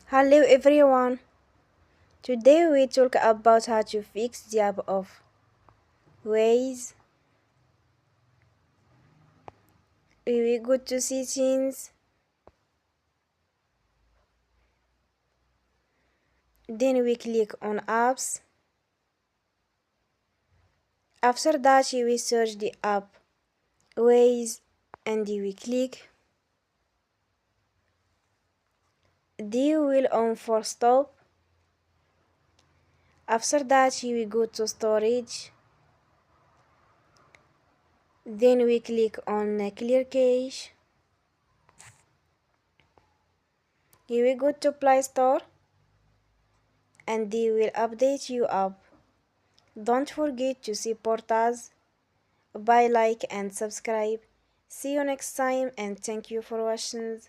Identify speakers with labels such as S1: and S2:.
S1: Hello everyone. Today we talk about how to fix the app of Waze. We go to settings, then we click on apps. After that we search the app Waze and we click. Then we will on for stop. After that we go to storage. Then we click on clear cache. Here we go to Play Store and they will update you app. Don't forget to support us by like and subscribe. See you next time and thank you for watching.